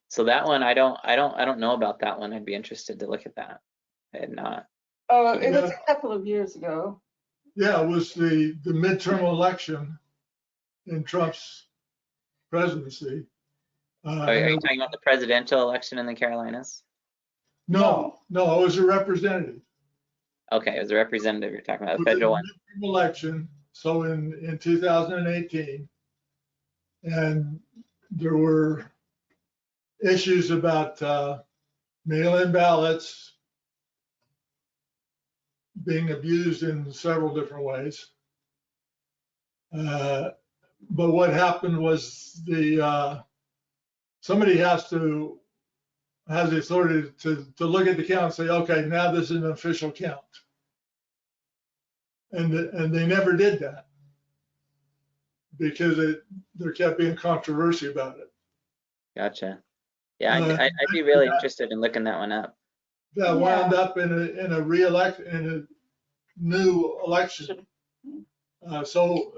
So that one, I don't know about that one. I'd be interested to look at that. I had not. Oh, it was a couple of years ago. Yeah, it was the midterm election in Trump's presidency. Are you talking about the presidential election in the Carolinas? No, it was a representative. Okay, it was a representative you're talking about, It the was federal a one. midterm election, so in 2018, and there were issues about mail-in ballots being abused in several different ways. But what happened was somebody has the authority to look at the count and say, okay, now this is an official count. And they never did that because there kept being controversy about it. Gotcha. Yeah, I'd be really interested in looking that one up. That wound up in a new election. So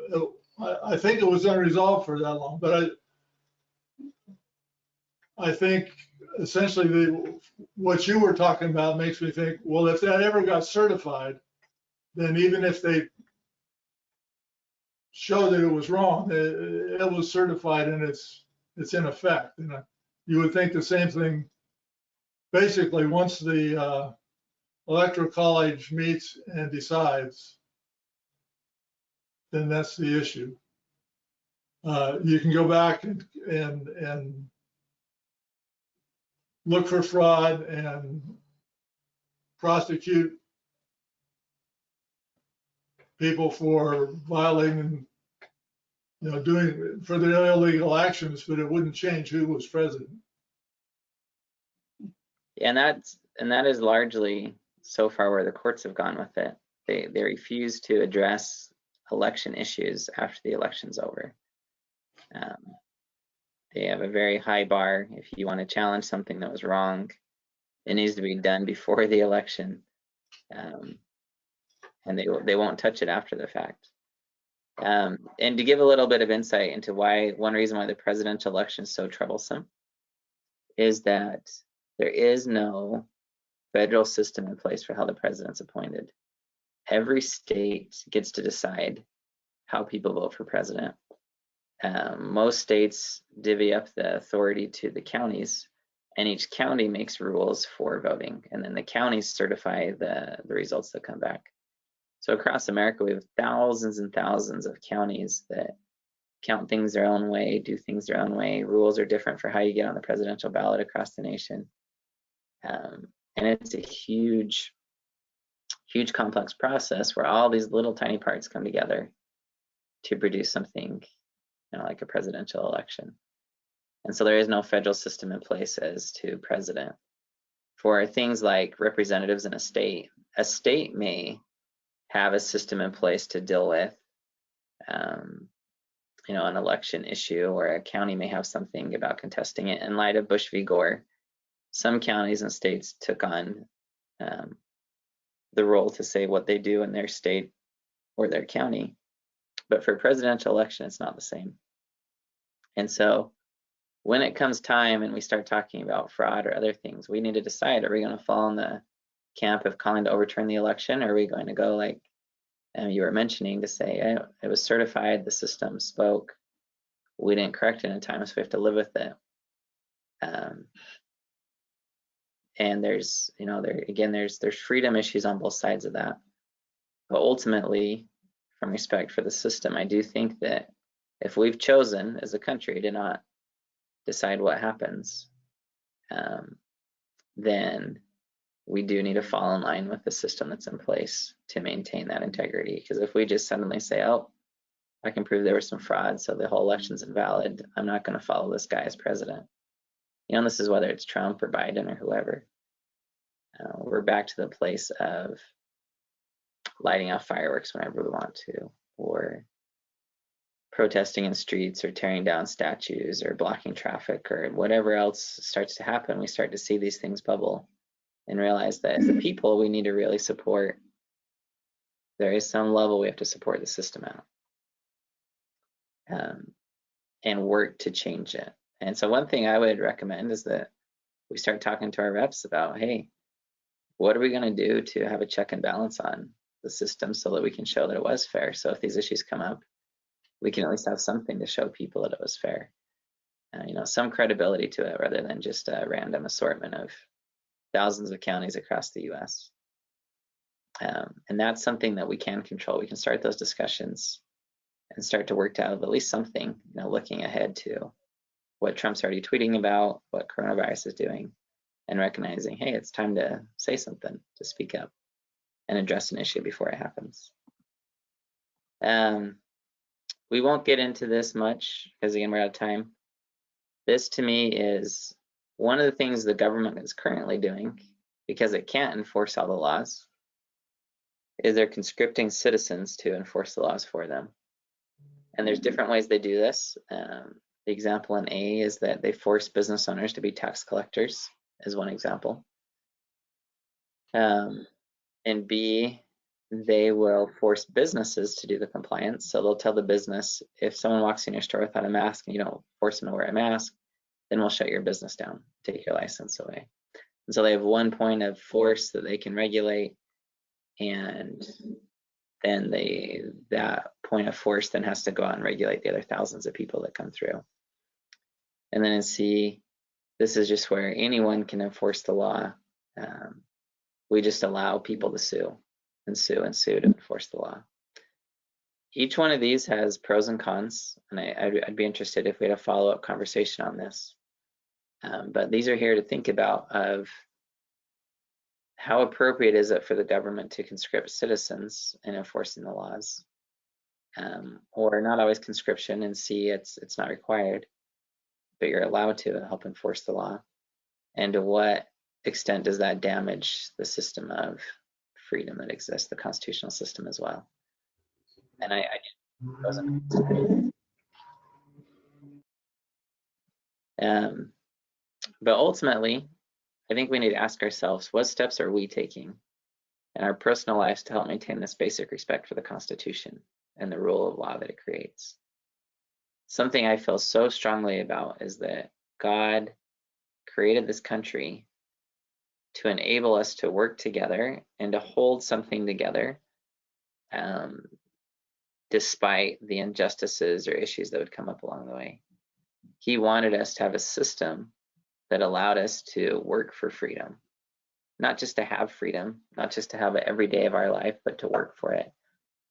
I think it was unresolved for that long, but I think essentially what you were talking about makes me think, well, if that ever got certified, then even if they show that it was wrong, it was certified and it's in effect. And you would think the same thing. Basically, once the Electoral College meets and decides, then that's the issue. You can go back and look for fraud and prosecute people for violating, doing for their illegal actions, but it wouldn't change who was president. And that is largely so far where the courts have gone with it. They refuse to address election issues after the election's over. They have a very high bar. If you want to challenge something that was wrong, it needs to be done before the election, and they won't touch it after the fact. And to give a little bit of insight into one reason why the presidential election is so troublesome is that there is no federal system in place for how the president's appointed. Every state gets to decide how people vote for president. Most states divvy up the authority to the counties, and each county makes rules for voting, and then the counties certify the results that come back. So across America, we have thousands and thousands of counties that count things their own way, do things their own way. Rules are different for how you get on the presidential ballot across the nation. And it's a huge, huge complex process where all these little tiny parts come together to produce something, you know, like a presidential election. And so there is no federal system in place as to president. For things like representatives in a state may have a system in place to deal with, you know, an election issue, or a county may have something about contesting it. In light of Bush v. Gore, some counties and states took on the role to say what they do in their state or their county. But for a presidential election, it's not the same. And so when it comes time and we start talking about fraud or other things, we need to decide, are we going to fall in the camp of calling to overturn the election, or are we going to go like you were mentioning, to say it was certified, the system spoke, we didn't correct it in time, so we have to live with it. And there's, you know, there's freedom issues on both sides of that. But ultimately, from respect for the system, I do think that if we've chosen as a country to not decide what happens, then we do need to fall in line with the system that's in place to maintain that integrity. Because if we just suddenly say, oh, I can prove there was some fraud, so the whole election's invalid, I'm not going to follow this guy as president. You know, this is whether it's Trump or Biden or whoever. We're back to the place of lighting off fireworks whenever we want to, or protesting in streets, or tearing down statues, or blocking traffic, or whatever else starts to happen. We start to see these things bubble and realize that as the people, we need to really support. There is some level we have to support the system at, and work to change it. And so one thing I would recommend is that we start talking to our reps about, hey, what are we going to do to have a check and balance on the system so that we can show that it was fair? So if these issues come up, we can at least have something to show people that it was fair. You know, some credibility to it, rather than just a random assortment of thousands of counties across the US. And that's something that we can control. We can start those discussions and start to work out at least something, you know, looking ahead to what Trump's already tweeting about, what coronavirus is doing, and recognizing, hey, it's time to say something, to speak up and address an issue before it happens. We won't get into this much because, again, we're out of time. This, to me, is one of the things the government is currently doing, because it can't enforce all the laws, is they're conscripting citizens to enforce the laws for them. And there's different ways they do this. The example in A is that they force business owners to be tax collectors, is one example. In B, they will force businesses to do the compliance. So they'll tell the business, if someone walks in your store without a mask and you don't force them to wear a mask, then we'll shut your business down, take your license away. And so they have one point of force that they can regulate, and then that point of force then has to go out and regulate the other thousands of people that come through. And then in C, this is just where anyone can enforce the law. We just allow people to sue and sue and sue to enforce the law. Each one of these has pros and cons, and I'd be interested if we had a follow-up conversation on this. But these are here to think about of how appropriate is it for the government to conscript citizens in enforcing the laws, or not always conscription, and see it's not required, but you're allowed to help enforce the law. And to what extent does that damage the system of freedom that exists, the constitutional system as well? And I but ultimately, I think we need to ask ourselves, what steps are we taking in our personal lives to help maintain this basic respect for the Constitution and the rule of law that it creates? Something I feel so strongly about is that God created this country to enable us to work together and to hold something together, despite the injustices or issues that would come up along the way. He wanted us to have a system that allowed us to work for freedom not just to have freedom, not just to have it every day of our life, but to work for it,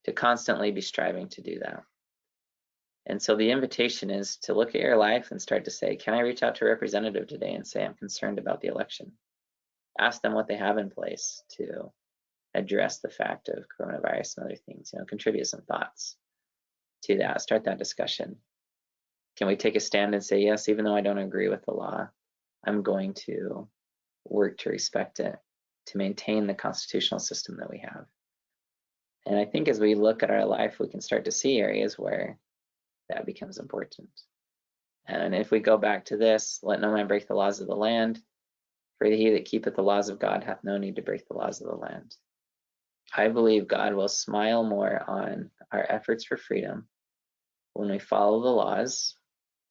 to constantly be striving to do that. And so the invitation is to look at your life and start to say, can I reach out to a representative today and say I'm concerned about the election? Ask them what they have in place to address the fact of coronavirus and other things, contribute some thoughts to that, start that discussion. Can we take a stand and say, yes, even though I don't agree with the law, I'm going to work to respect it, to maintain the constitutional system that we have. And I think as we look at our life, we can start to see areas where that becomes important. And if we go back to this, let no man break the laws of the land, for he that keepeth the laws of God hath no need to break the laws of the land. I believe God will smile more on our efforts for freedom when we follow the laws,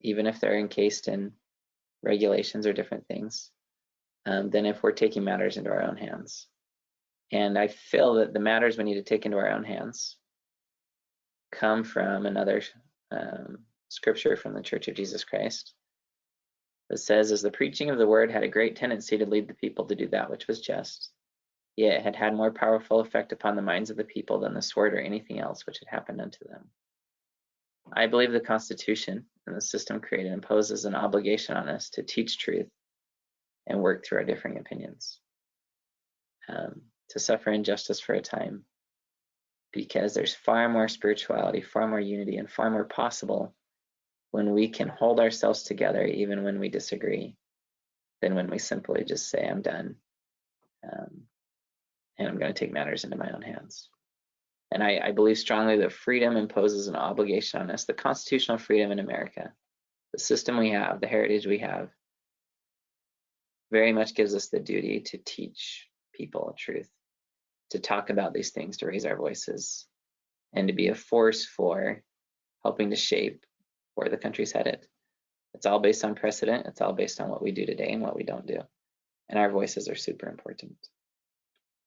even if they're encased in regulations or different things, than if we're taking matters into our own hands. And I feel that the matters we need to take into our own hands come from another scripture from the Church of Jesus Christ that says, as the preaching of the word had a great tendency to lead the people to do that which was just, yet it had had more powerful effect upon the minds of the people than the sword or anything else which had happened unto them. I believe the Constitution and the system created imposes an obligation on us to teach truth and work through our differing opinions, to suffer injustice for a time, because there's far more spirituality, far more unity, and far more possible when we can hold ourselves together even when we disagree than when we simply just say, I'm done, and I'm going to take matters into my own hands. And I believe strongly that freedom imposes an obligation on us. The constitutional freedom in America, the system we have, the heritage we have, very much gives us the duty to teach people truth, to talk about these things, to raise our voices, and to be a force for helping to shape where the country's headed. It's all based on precedent. It's all based on what we do today and what we don't do. And our voices are super important.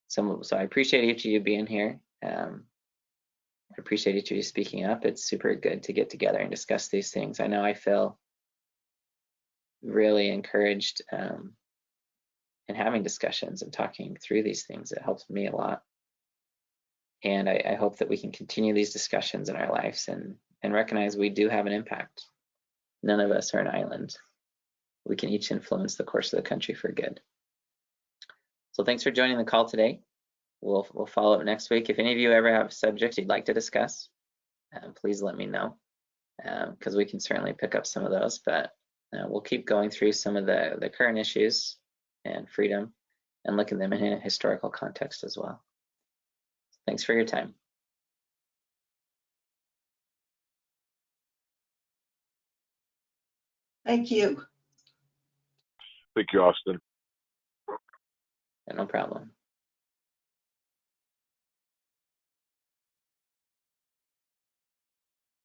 So I appreciate each of you being here. I appreciate each of you speaking up. It's super good to get together and discuss these things. I know I feel really encouraged in having discussions and talking through these things. It helps me a lot. And I hope that we can continue these discussions in our lives and recognize we do have an impact. None of us are an island. We can each influence the course of the country for good. So thanks for joining the call today. We'll follow up next week. If any of you ever have subjects you'd like to discuss, please let me know, because we can certainly pick up some of those. But we'll keep going through some of the current issues and freedom and look at them in a historical context as well. Thanks for your time. Thank you. Thank you, Austin. No problem.